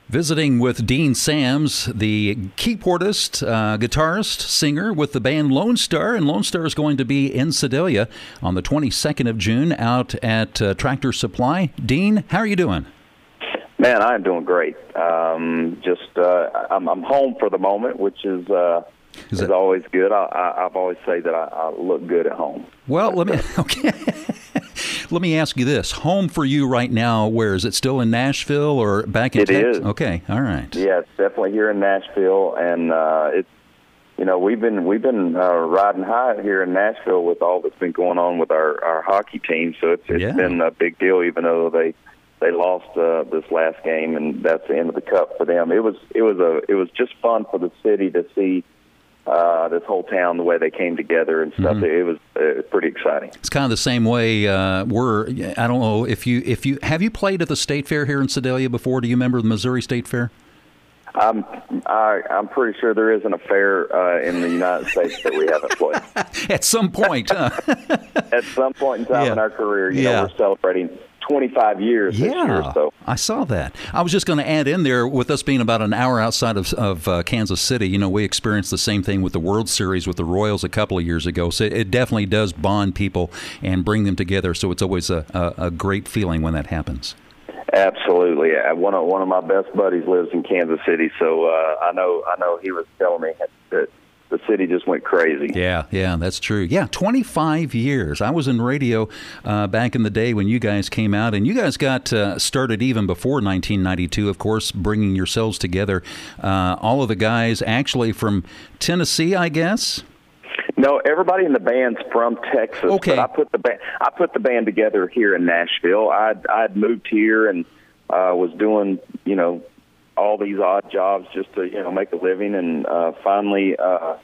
Visiting with Dean Sams, the keyboardist, guitarist, singer with the band Lonestar. And Lonestar is going to be in Sedalia on the 22nd of June out at Tractor Supply. Dean, how are you doing? Man, I'm doing great. I'm home for the moment, which is always good. I've always say that I look good at home. Well, let me ask you this. Home for you right now, where is it? Still in Nashville or back in Texas? It is. Okay, all right. Yeah, it's definitely here in Nashville, and we've been riding high here in Nashville with all that's been going on with our hockey team. So it's been a big deal, even though they lost this last game, and that's the end of the cup for them. It was just fun for the city to see this whole town, the way they came together and stuff. Mm-hmm. It was pretty exciting. It's kind of the same way I don't know if you have you played at the State Fair here in Sedalia before? Do you remember the Missouri State Fair? I'm pretty sure there isn't a fair in the United States that we haven't played. At some point. At some point in time in our career, we're celebrating 25 years this year. So I saw that. I was just going to add in there, with us being about an hour outside of Kansas City, we experienced the same thing with the World Series with the Royals a couple of years ago. So it definitely does bond people and bring them together. So it's always a great feeling when that happens. Absolutely. One of my best buddies lives in Kansas City, so I know he was telling me that the city just went crazy. Yeah, that's true. Yeah, 25 years. I was in radio back in the day when you guys came out, and you guys got started even before 1992, of course, bringing yourselves together. All of the guys actually from Tennessee, I guess? No, everybody in the band's from Texas. Okay. But I put the band together here in Nashville. I'd moved here and was doing, all these odd jobs just to, make a living. And finally, I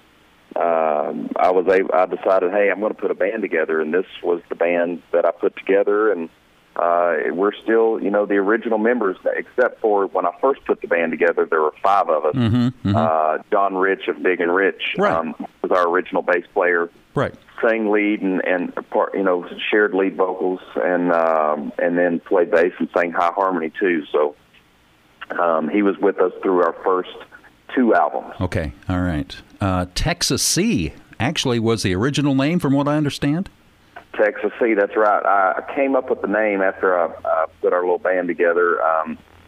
decided, hey, I'm going to put a band together. And this was the band that I put together. And we're still, the original members, except for when I first put the band together, there were 5 of us. Mm-hmm, mm-hmm. John Rich of Big and Rich was our original bass player. Right. Sang lead and shared lead vocals, and then played bass and sang high harmony too. So he was with us through our first 2 albums. Okay, all right. Texas C actually was the original name, from what I understand. Texas C, that's right. I came up with the name after I put our little band together.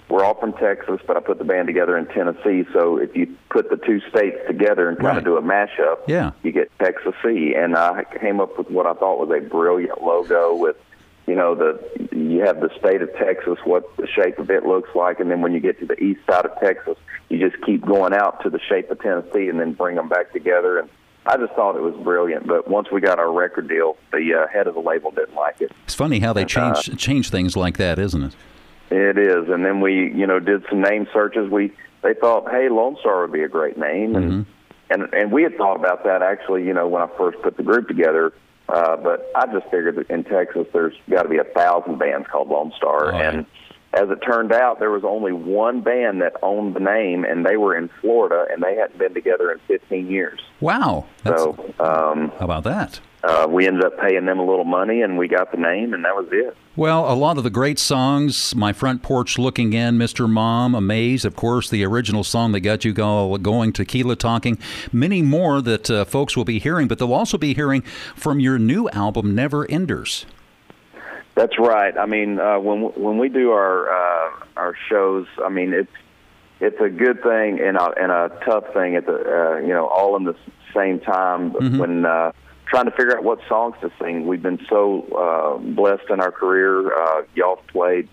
We're all from Texas, but I put the band together in Tennessee. So if you put the 2 states together and kind of do a mashup, you get Texas C. And I came up with what I thought was a brilliant logo with, you have the state of Texas, what the shape of it looks like, and then when you get to the east side of Texas, you just keep going out to the shape of Tennessee and then bring them back together. And I just thought it was brilliant, but once we got our record deal, the head of the label didn't like it. It's funny how they change things like that, isn't it? It is, and then we, did some name searches. They thought, hey, Lonestar would be a great name, and we had thought about that actually, when I first put the group together. But I just figured that in Texas there's got to be 1,000 bands called Lonestar, and as it turned out, there was only one band that owned the name, and they were in Florida, and they hadn't been together in 15 years. Wow. So, how about that? We ended up paying them a little money, and we got the name, and that was it. Well, a lot of the great songs, My Front Porch Looking In, Mr. Mom, Amaze, of course, the original song that got you going, Tequila Talking, many more that folks will be hearing, but they'll also be hearing from your new album, Never Enders. That's right. I mean, when we do our shows, I mean, it's a good thing and a tough thing at the all in the same time. Mm-hmm. When trying to figure out what songs to sing, we've been so blessed in our career. Y'all played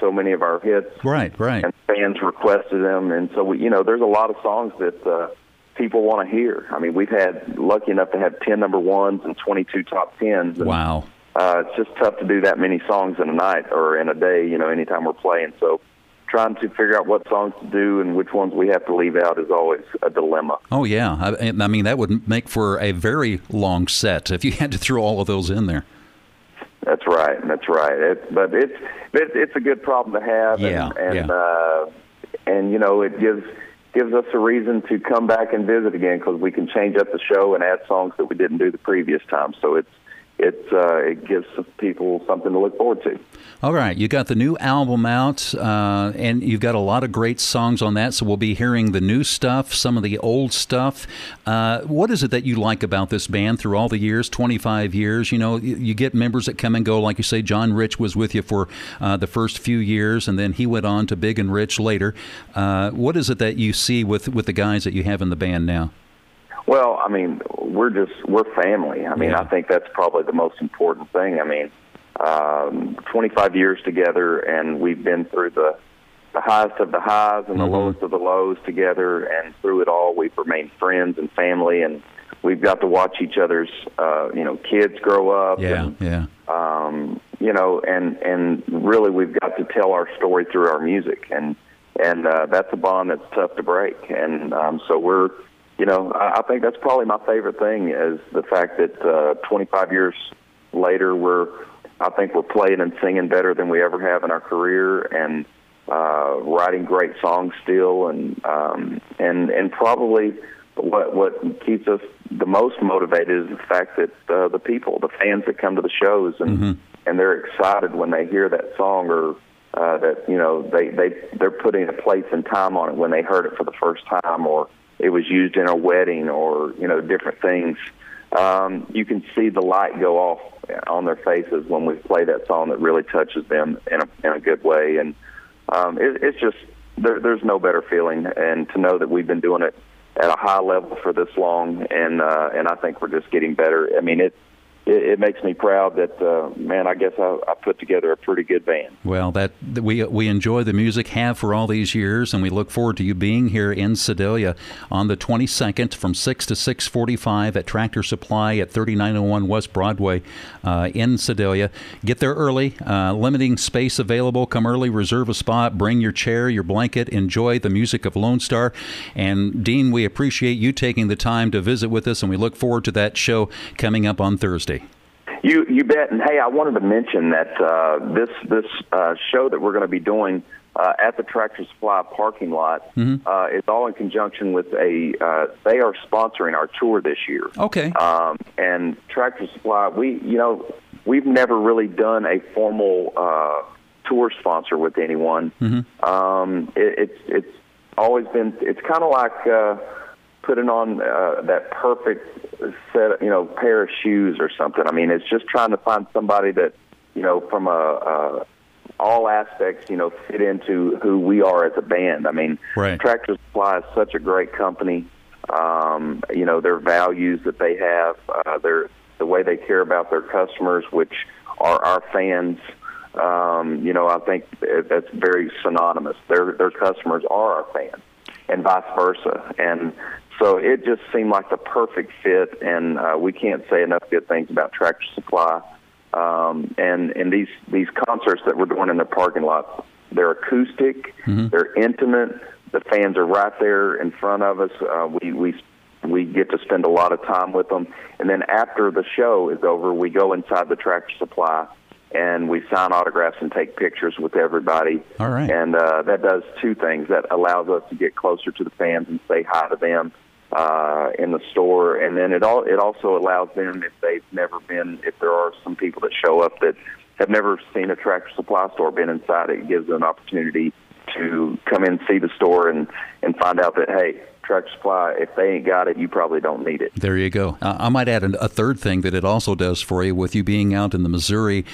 so many of our hits, right, and fans requested them, and so there's a lot of songs that people want to hear. I mean, we've had lucky enough to have 10 number ones and 22 top 10s. And, wow. It's just tough to do that many songs in a night or in a day, anytime we're playing. So trying to figure out what songs to do and which ones we have to leave out is always a dilemma. Oh, yeah. I mean, that would make for a very long set if you had to throw all of those in there. That's right. But it's a good problem to have. And it gives us a reason to come back and visit again because we can change up the show and add songs that we didn't do the previous time. So it gives people something to look forward to. All right, you got the new album out, and you've got a lot of great songs on that, so we'll be hearing the new stuff, some of the old stuff. What is it that you like about this band through all the years, 25 years? You know, you get members that come and go, like you say, John Rich was with you for the first few years, and then he went on to Big and Rich later. What is it that you see with the guys that you have in the band now? Well, I mean, we're family. I mean, I think that's probably the most important thing. I mean, 25 years together, and we've been through the highest of the highs and the lowest of the lows together, and through it all, we've remained friends and family, and we've got to watch each other's, kids grow up. You know, and really we've got to tell our story through our music, and that's a bond that's tough to break. And so we're, I think that's probably my favorite thing is the fact that 25 years later, I think we're playing and singing better than we ever have in our career, and writing great songs still, and probably what keeps us the most motivated is the fact that the people, the fans that come to the shows, and they're excited when they hear that song, or that they're putting a place and time on it when they heard it for the first time, or it was used in a wedding, or different things. You can see the light go off on their faces when we play that song that really touches them in a good way, and it's just there's no better feeling, and to know that we've been doing it at a high level for this long, and I think we're just getting better. I mean, it makes me proud that, man, I guess I put together a pretty good band. Well, that we enjoy the music, have for all these years, and we look forward to you being here in Sedalia on the 22nd from 6 to 6:45 at Tractor Supply at 3901 West Broadway in Sedalia. Get there early, limiting space available. Come early, reserve a spot, bring your chair, your blanket, enjoy the music of Lonestar. And, Dean, we appreciate you taking the time to visit with us, and we look forward to that show coming up on Thursday. You bet. And hey, I wanted to mention that this show that we're going to be doing at the Tractor Supply parking lot is all in conjunction with they are sponsoring our tour this year. Okay. And Tractor Supply, we've never really done a formal tour sponsor with anyone. It's always been. It's kind of like putting on that perfect set, pair of shoes or something. I mean, it's just trying to find somebody that, from all aspects, fit into who we are as a band. I mean, right. Tractor Supply is such a great company. Their values that they have, the way they care about their customers, which are our fans. I think that's very synonymous. Their customers are our fans, and vice versa. And so it just seemed like the perfect fit, and we can't say enough good things about Tractor Supply. And these concerts that we're doing in the parking lot, they're acoustic, they're intimate. The fans are right there in front of us. We get to spend a lot of time with them, and then after the show is over, we go inside the Tractor Supply and we sign autographs and take pictures with everybody. All right. And that does two things. That allows us to get closer to the fans and say hi to them in the store. And then it also allows them, if there are some people that show up that have never seen a Tractor Supply store, been inside it gives them an opportunity to come in and see the store and find out that, hey, Tractor Supply, if they ain't got it, you probably don't need it. There you go. I might add a third thing that it also does for you, with you being out in the Missouri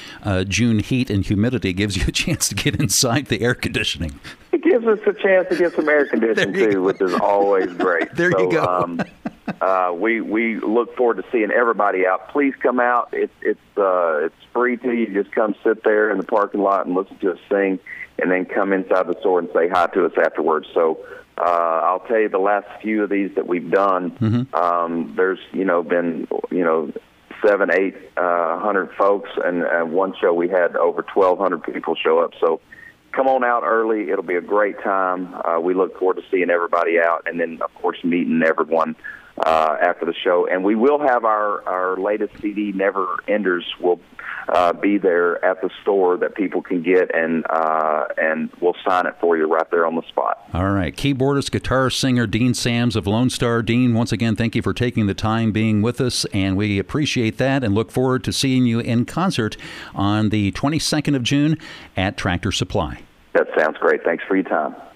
June heat and humidity, gives you a chance to get inside the air conditioning. It gives us a chance to get some air conditioning too, which is always great. There you go. We look forward to seeing everybody out. Please come out. It's free to you. Just come sit there in the parking lot and listen to us sing, and then come inside the store and say hi to us afterwards. So I'll tell you, the last few of these that we've done, there's been 700-800 folks, and one show we had over 1,200 people show up. So come on out early. It'll be a great time. We look forward to seeing everybody out, and then of course meeting everyone after the show. And we will have our latest CD, Never Enders, will be there at the store that people can get, and we'll sign it for you right there on the spot. All right. Keyboardist, guitar singer Dean Sams of Lonestar. Dean, once again, thank you for taking the time being with us, and we appreciate that and look forward to seeing you in concert on the 22nd of June at Tractor Supply. That sounds great. Thanks for your time.